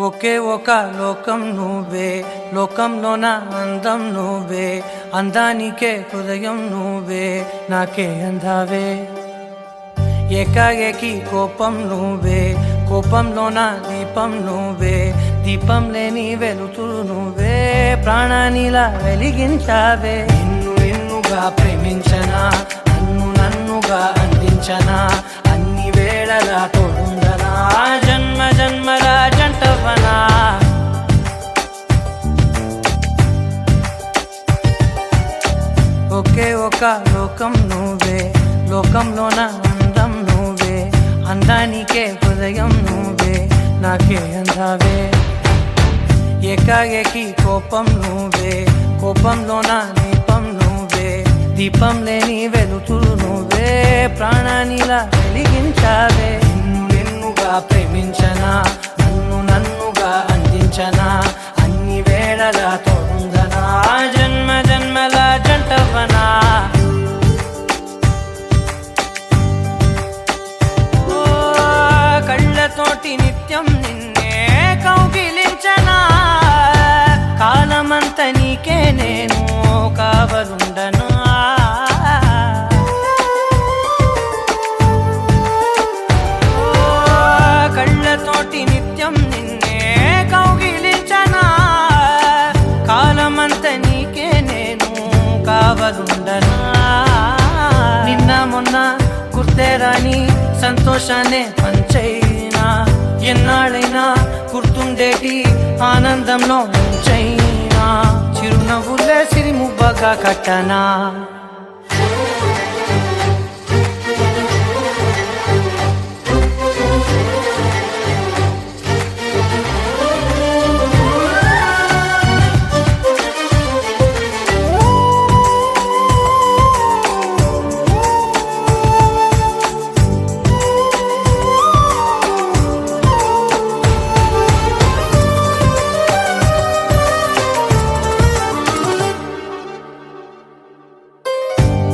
ఒకే ఒక లోకం నువ్వే, లోకంలోన అందం నువ్వే, అందానికే హృదయం నువ్వే, నాకే అందావే. ఏకాఏకి కోపం నువ్వే, కోపంలోన దీపం నువ్వే, దీపం లేని వెలుతురు నువ్వే, ప్రాణానిలా వెలిగించావే. నిన్ను నిన్నుగా ప్రేమించనా, నన్ను నన్నుగా అందించనా, అన్ని వేళలా తోడుందనా, జన్మ జన్మల జంటవనా. ఒకే ఒక లోకం నువ్వే, లోకంలోన అందం నువ్వే, అందానికే హృదయం నువ్వే, నాకే అందావే. ఏకాఏకి కోపం నువ్వే, కోపంలోన దీపం నువ్వే, దీపం లేని వెలుతురు నువ్వే, ప్రాణానిలా వెలిగించావే. నిన్ను నిన్నుగా ప్రేమించనా, నన్ను నన్నుగా అందించనా, అన్ని వేళలా తోడుందనా, జన్మ జన్మల జంటవనా. కళ్ళతోటి నిత్యం నిన్నే కౌగిలించనా, కాలమంత నీకే నేను కావలుండనా. కళ్ళతోటి నిత్యం నిన్నే కౌగిలించనా, కాలమంత నీకే నేను కావలుండనా. నిన్న మొన్న గుర్తేరాని సంతోషాన్ని పంచైనా, ఎన్నాళ్ళైనా గుర్తుండేటి ఆనందంలో ముంచైనా, చిరునవ్వులే సిరిమువ్వగా కట్టనా.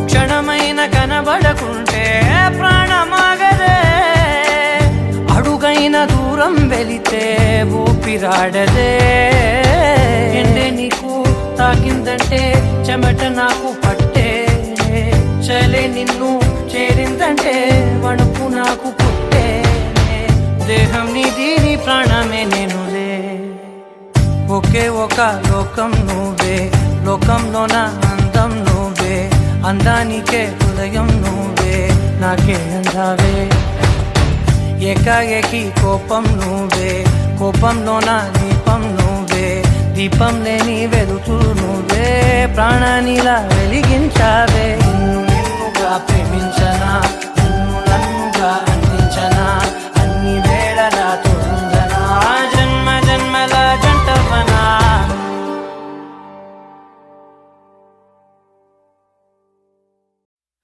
క్షణమైన కనబడకుంటే ప్రాణమాగదే, అడుగైన దూరం వెళితే ఊపిరాడదే. ఎండే నీకు తాకిందంటే చెమట నాకు పట్టే, చలే నిన్ను చేరిందంటే వణుకు నాకు పుట్టే, దేహం నీది నీ ప్రాణమే నేనులే. ఒకే ఒక లోకం నువ్వే, లోకంలోన అందం నువ్వే, అందానికే హృదయం నువ్వే, నాకే అందావే. ఏకాఏకి కోపం నువ్వే, కోపంలోన దీపం నువ్వే, దీపం లేని వెలుతురు నువ్వే, ప్రాణానిలా వెలిగించావే. నిన్ను నిన్నుగా ప్రేమించనా, నన్ను నన్నుగా అందించనా, అన్ని వేళలా తోడుందనా, జన్మ జన్మల జంటవనా.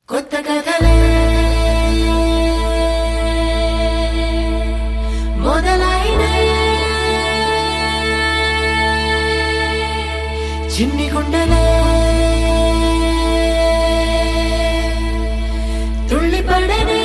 కొత్త కథలే మొదలైనయే, చిన్ని గుండెలే తుళ్ళిపడనే.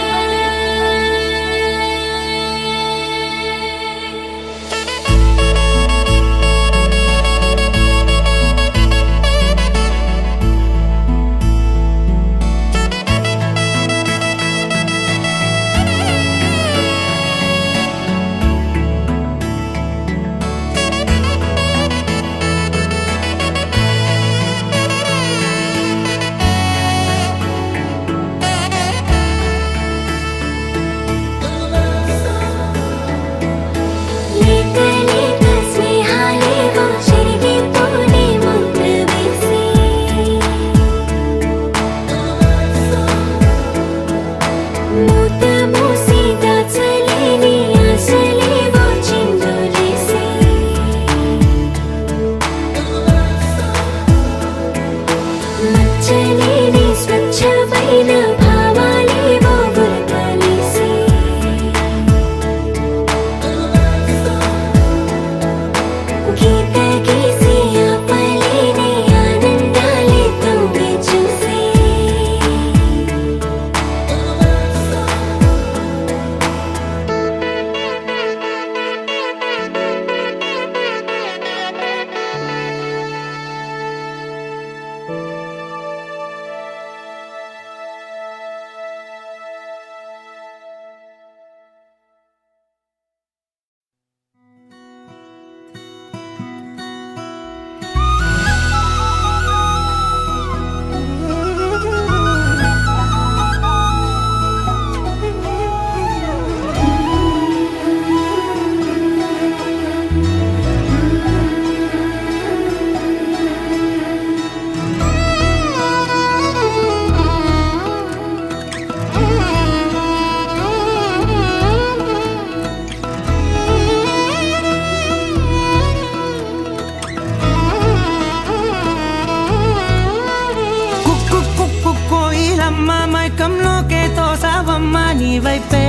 వైపే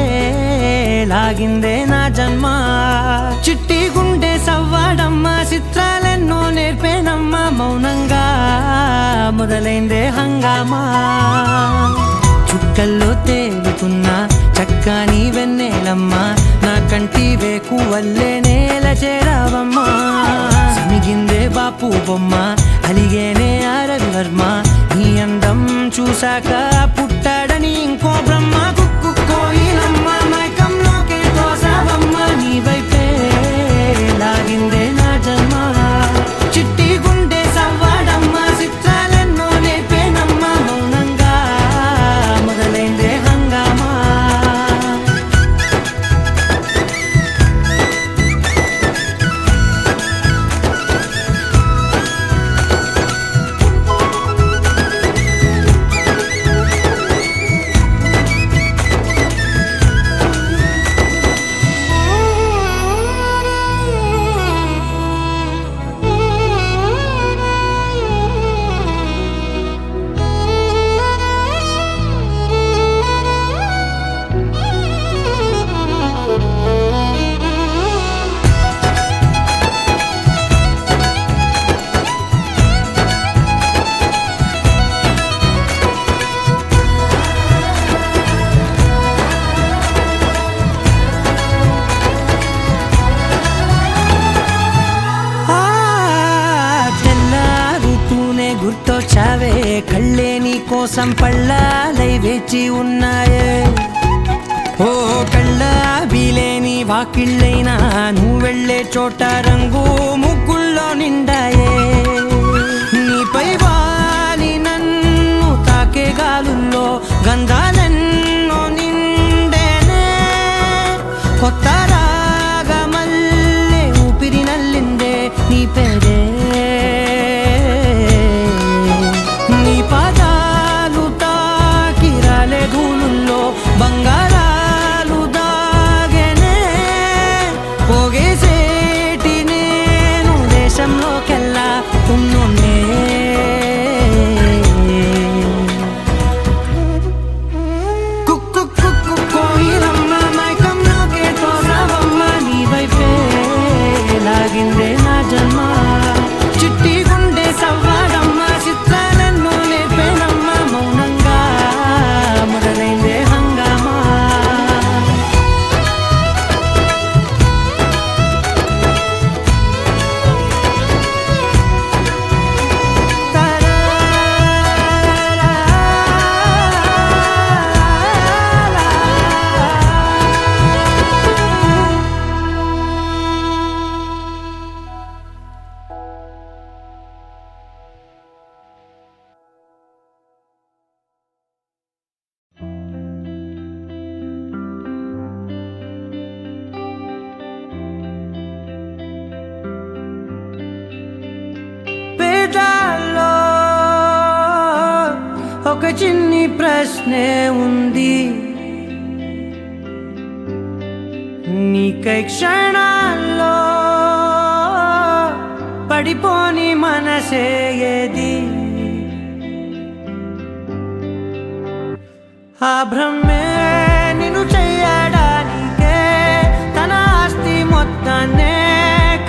లాగిందే నా జన్మ. చిట్టి గుండె సవ్వాడమ్మ, చిత్రాలెన్నో నేర్పేనమ్మా, మౌనంగా మొదలైందే హంగామా. చుక్కల్లో తేలుతున్న చక్కని వెన్నెలమ్మా, నా కంటి వేకువల్లే నేల చేరావమ్మా. సమిగిందే బాపు బొమ్మ, అలిగేనే రవివర్మ, నీ అందం చూశాక పుట్టాడని ఇంకో బ్రహ్మ. కుక్కు కోయిలమ్మ, మైకంలోకే తోసావమ్మ, నీ వైపే లాగిందే నా జన్మ. చిట్టి గుండె సవ్వాడమ్మ, చిత్రాలెన్నో నేర్పేనమ్మా, మౌనంగా మొదలైందే హంగామా. గుర్తొచ్చావే, కళ్ళే నీ కోసం పళ్ళాలై వేచి ఉన్నాయే. ఓ కళ్ళ బీలేని వాకిళ్ళైనా నువ్వు వెళ్ళే చోట రంగు ముగ్గుల్లో నిండాయే. నీపై వాలి నన్ను తాకే గాలుల్లో గంధాలెన్నో నిండేనే. కొత్త రాగమల్లే ఊపిరి నల్లిందే నీ పేరే. బంగారాలు దాగనే పోగేసేటి నేను దేశంలోకెల్లా ఉన్నోనే. కుక్కు కుక్కు కోయిలమ్మ, మైకంలోకే తోసావమ్మ, నీ వైపే లాగిందే నా జన్మ. చిట్టి గుండె సవ్వాడమ్మ, చిత్రాలెన్నో నేర్పేనమ్మ, మౌనంగా మొదలైందే హంగామా. పేదాల్లో ఒక చిన్ని ప్రశ్నే ఉంది, నీకై క్షణాల్లో పడిపోని మనసే ఏది. ఆ బ్రహ్మే నిన్ను చెయ్యడానికే తన ఆస్తి మొత్తాన్నే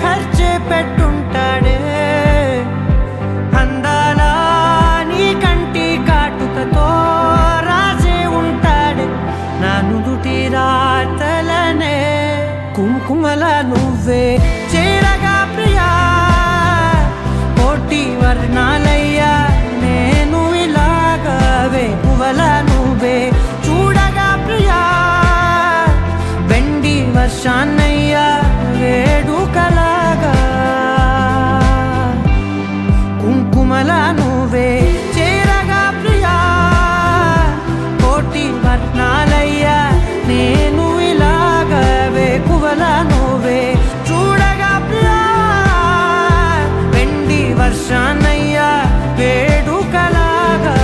ఖర్చే పెట్టుంటాడే. అందాల నీ కంటి కాటుకతో రాసే ఉంటాడే నా నుదుటి రాతలనే. కుంకుమల నువ్వే చేరగా ప్రియా, కోటి వర్ణాలయ్యా నేను ఇలాగవే. పువ్వల నువ్వే చూడగా ప్రియా, వెండి వర్షాన్నయ్యా వేడుకలాగా. కుంకుమల నువ్వే చేరగా ప్రియా, కోటి వర్ణాలయ్యా నేను ఇలాగవే. పువ్వల నువ్వే చూడగా ప్రియా, వెండి వర్షాన్నయ్యా వేడుకలాగా.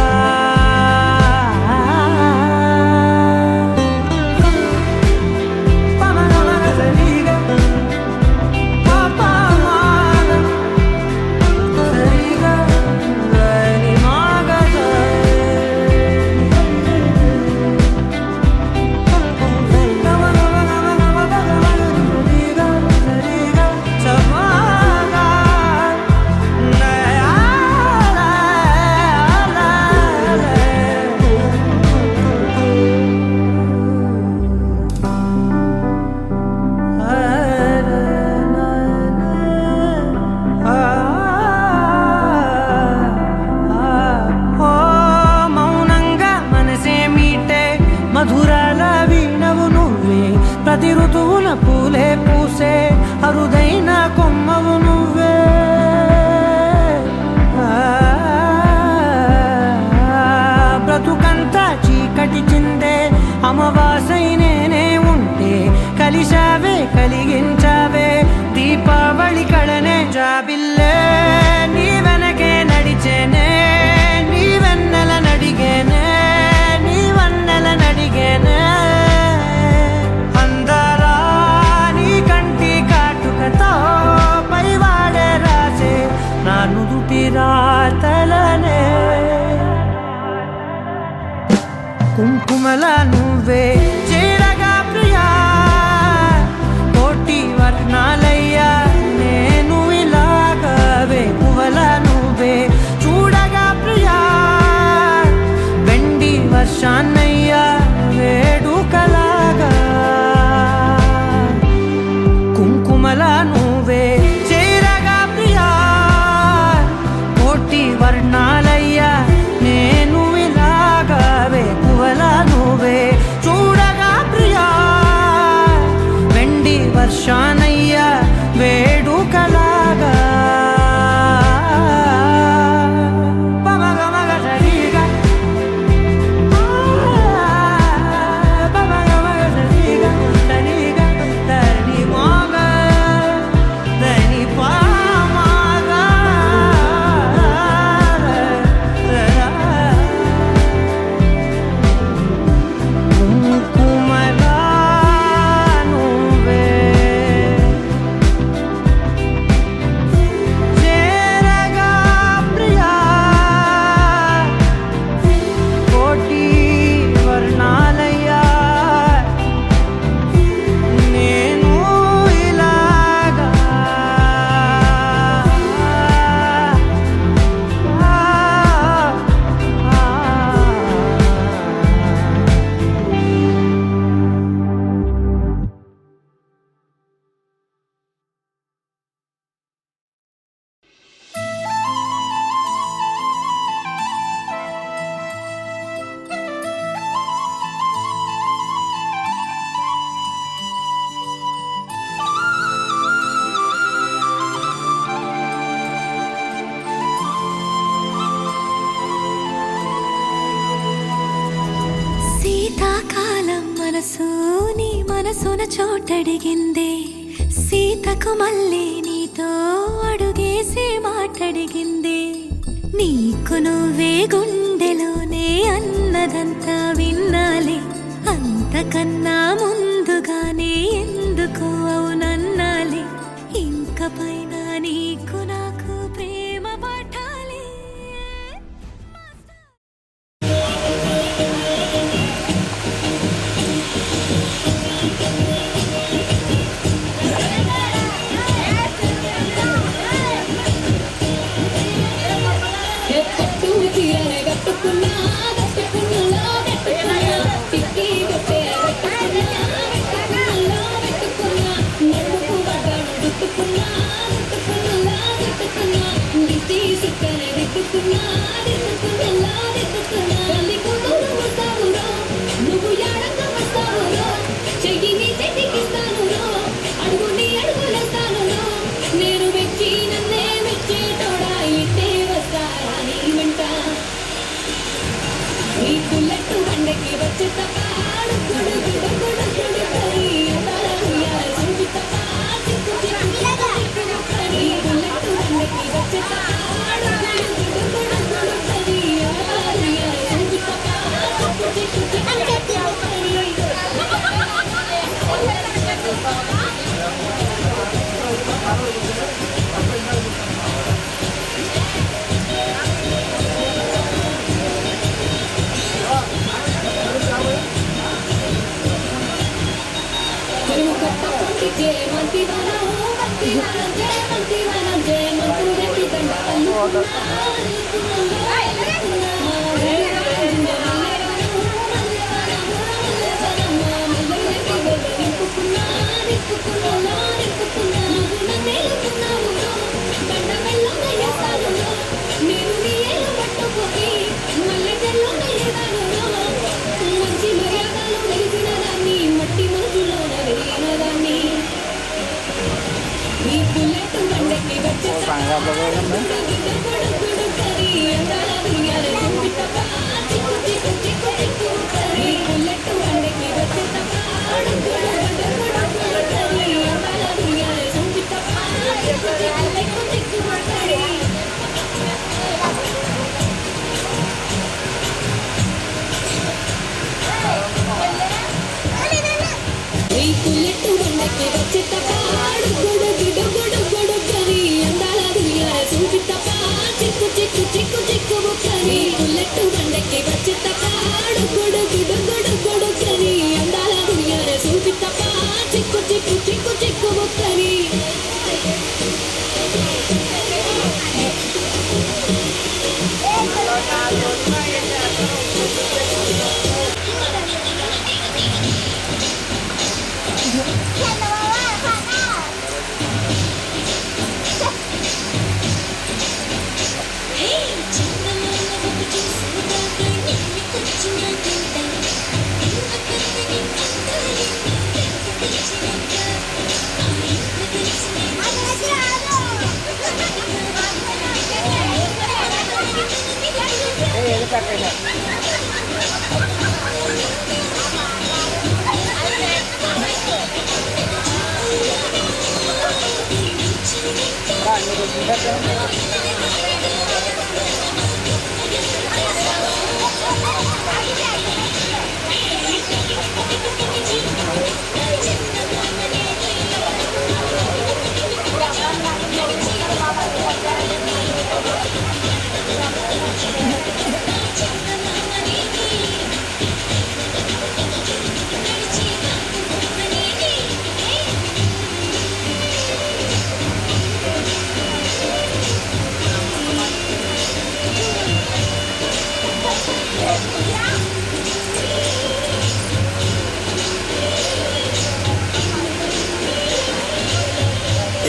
ఋతువుల పూలే పూసే అరుదైన కొమ్మవు నువ్వే బ్రతుకంతా చీకటి చిందే అమవాసై నేనే ఉంటే కలిశావే కలిగించావే దీపావళి కళనే జాబిల్లే నీ వెనకే నడిచేనే నీ వెన్నెల నడిగేనే నీ వన్నెల నడిగేనే అందరా నీ కంటి కాటుకతో పైవాడే రాసే నా నుదుటి రాతలనే కుంకుమల నువ్వే చేరగా ప్రియా కోటి వర్ణాలయ్యా నేను ఇలాగవే పువ్వల నువ్వే చూడగా ప్రియా వెండి వర్షాన్నయ్యా వేడుకలాగా కుంకుమల నువ్వే చేరగా ప్రియా కోటి వర్ణాలయ్యా నేను ఇలాగవే పువ్వల నువ్వే చూడగా ప్రియా వెండి వర్షానయ్యా వేడుకలాగా శీతాకాలం మనసు నీ మనసున చోటడిగిందే సీతకు మళ్ళీ నీతో అడుగేసి మాటడిగిందే నీకు నువ్వే గుండెలోనే అన్నదంతా విన్నాలే అంతకన్నా ముందుగానే ఎందుకు అవునన్నాలే ఇంక పైన నీకు నాకు ప్రేమ పాఠాలే మట్టి మనసులోన వెలిగిన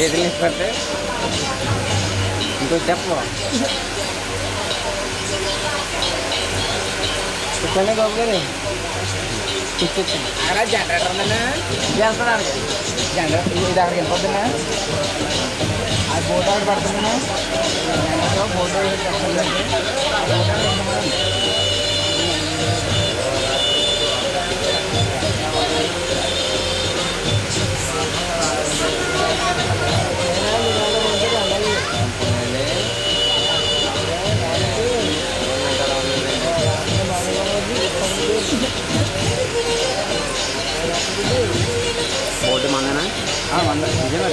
ఏది పడితే ఇంకో చెప్పు చెప్పండి బాబు గారు అక్కడ జనరేటర్ ఉందన్నా చేస్తున్నాను జనరేటర్ ఇది అక్కడికి వెళ్ళిపోతున్నా ఆ బోట్ ఆవిడ పడుతున్నా బోట్ బోట్ మందనా మంద నిజమే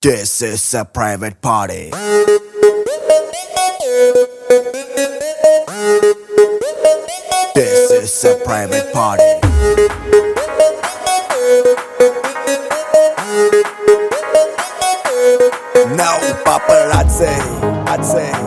This is a private party. This is a private party. No paparazzi. I'd say.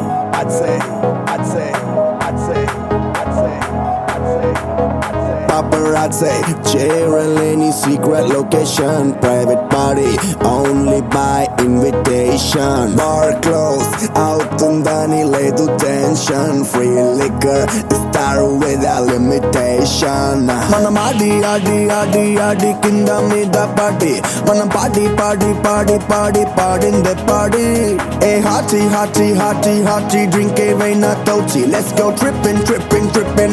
Paparazzi, cheering any secret location. Private party, only by invitation. Bar closed, out undani ledu tension. Free liquor, star without limitation. Manam adi kinda mida party. Manam party in the party. Hey hearty, drink a vaina tochi. Let's go tripping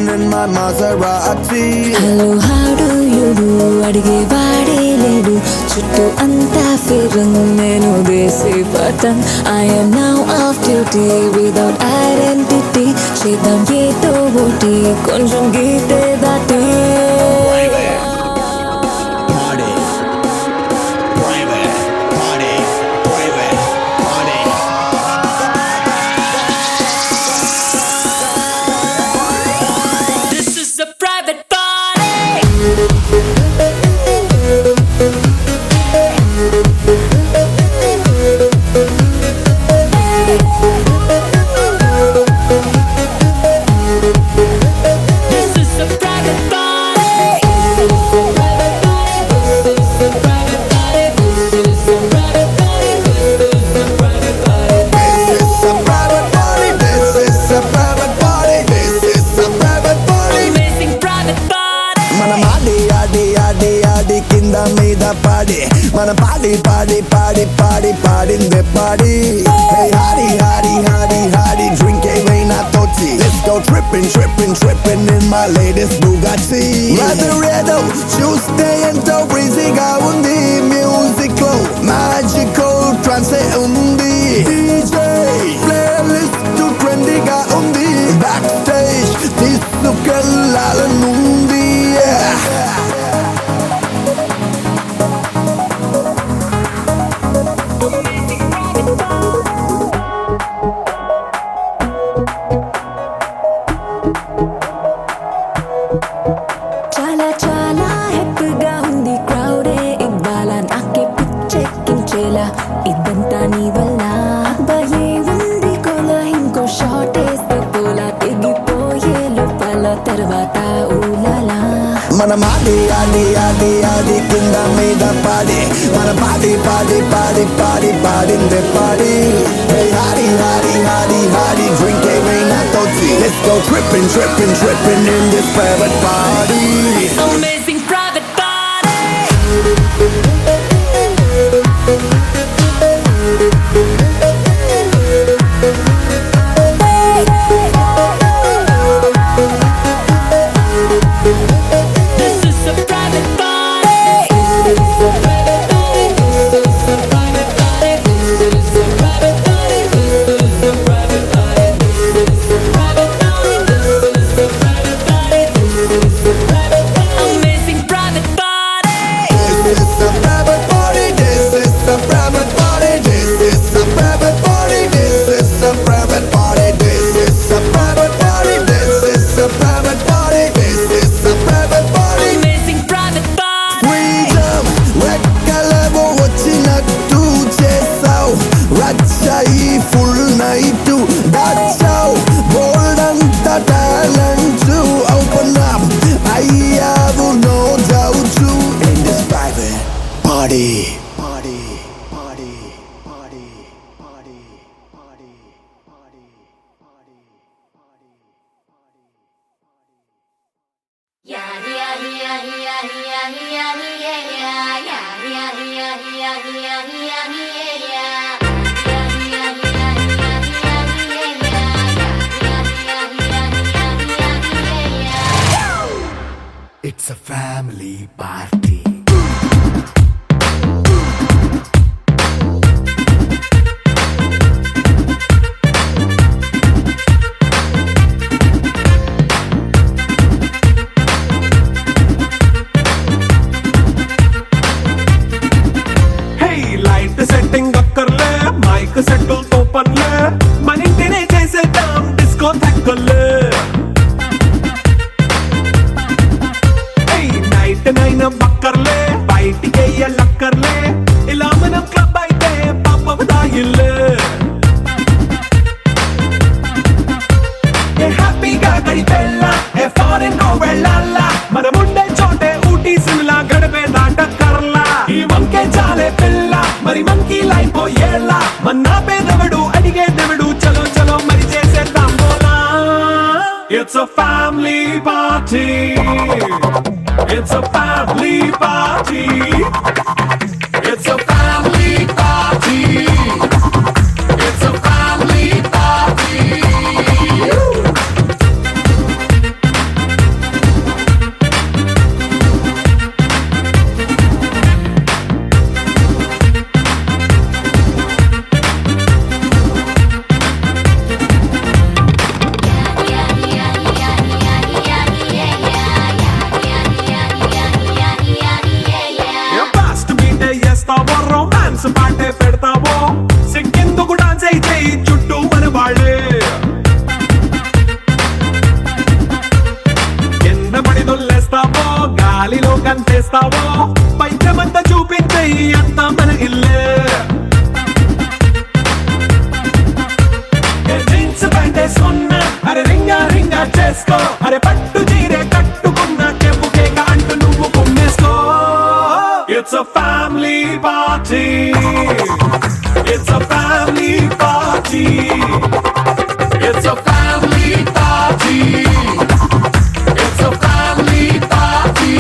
in my Maserati. Hello how do you do అడిగే వాడే లేడు చుట్టూ అంతా ఫిరంగ్ నేను దేశీ పతన్ I'm now off duty without identity చేద్దాం ఏదో ఒకటి కొంచెం గీతే దాటి go tripping, tripping, tripping in my latest Bugatti. Rather Tuesday ఎంతో బ్రీజీగా ఉంది. మ్యూజిక్ లో మ్యాజికల్ ట్రాన్సే ఉంది. DJ ప్లేలిస్ట్ ట్రెండీగా ఉంది. బ్యాక్ స్టేజ్ తీసుకెళ్ళాలనుంది. చాలా చాలా హ్యాపీగా ఉంది క్రౌడే ఇవ్వాల నాకే పిచ్చెక్కించేలా ఇదంతా నీ వల్ల అబ్బాయే ఉంది కోలా ఇంకో షాట్ వేస్తే పోలా తెగిపోయే లోపల తర్వాత ఊలాలా మనం ఆడి ఆడి ఆడి ఆడి కింద మీద పాడి మన పాడి పాడి పాడి పాడి పాడిందే పాడి హాడి హాడి హాడి హాడి డ్రింక్ ఏమైనా తోచి Let's go tripping, tripping, tripping in this private party. Amazing private This is a private party. This is a private party. This is a private party. This is a private party. This is a private party. This is a private party. This is a private party. This is a private party. Amazing private party. This is a private party. This is a private party. This is a private party. This is a private party. This is a private party. This is a private party. This is a private party. Amazing private party. Freedom, రెక్కలేవో వచ్చినట్టు చేసావు రచ్చాయి full night దాచావు bold అంత talent open up అయ్యావు no doubt in this private party party party party party party party It's a family party. Light setting అక్కర్లే mic సెట్టుల్ తో పనిలే మన ఇంటినే చేసేద్దాం డిస్కో థెక్కలే నైట్ నైన్ బక్కర్లే బయటికి ఎల్లక్కర్లే ఇలా మనం క్లబ్ అయితే పాపం దాయిల్లే హ్యాపీగా గడిపెళ్ళా ఏ ఫారెన్ నో వెళ్ళాలా మనముండే చోటే ఊటీ సిమ్లా గడిపే దాటక్కర్లా ఈ వంకే చాలే పిల్ల మరి మంకీ లైఫ్ ఏళ్ళ మన్నా పేదవడు అడిగే దేవుడు చలో చలో మరి చేసేద్దాం బోలా It's a family party. It's a family party. It's a family party. It's a family party. Romance పాటే పెడతావో సిగ్గెందుకు డాన్స్ అయితే చుట్టూ మన వాళ్ళే ఎన్న పడి దొల్లేస్తావో గాలిలో కంటేస్తావో పైకమంతా చూపించే అంతా మన ఇల్లే జీన్స్ ప్యాంట్ వేసుకున్నా అరే రింగా రింగా చేసుకో అరే పట్టు చీరే కట్టుకున్నా చెప్పు కేక అంటూ నువ్వు కుమ్మేసుకో It's a family party. It's a family party. It's a family party. It's a family party.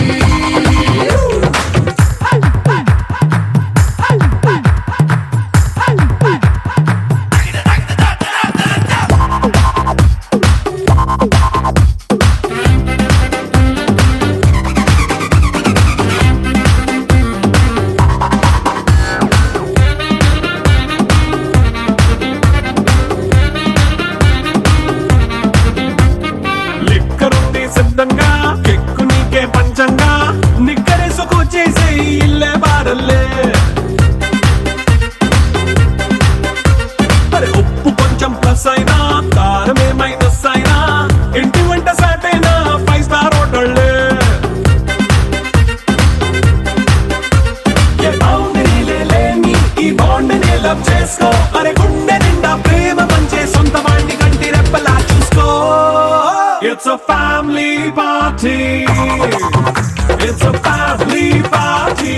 a family party. It's a family party.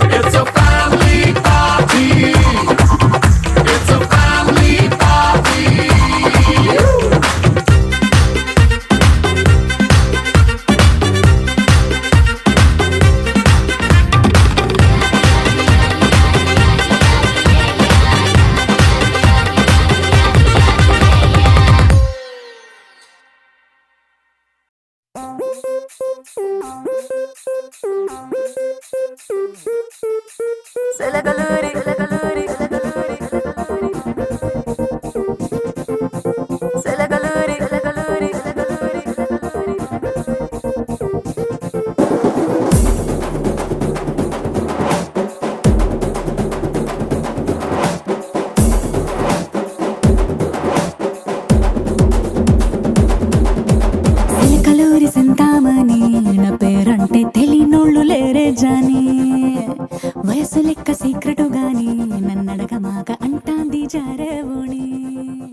It's a family party. It's a family party. సిలకలూరి Chintamani నా పేరంటే తెలియనోళ్ళు లేరే జాని వయసు లెక్క secret గాని నన్నడగ మాక అంటాంది జారేవు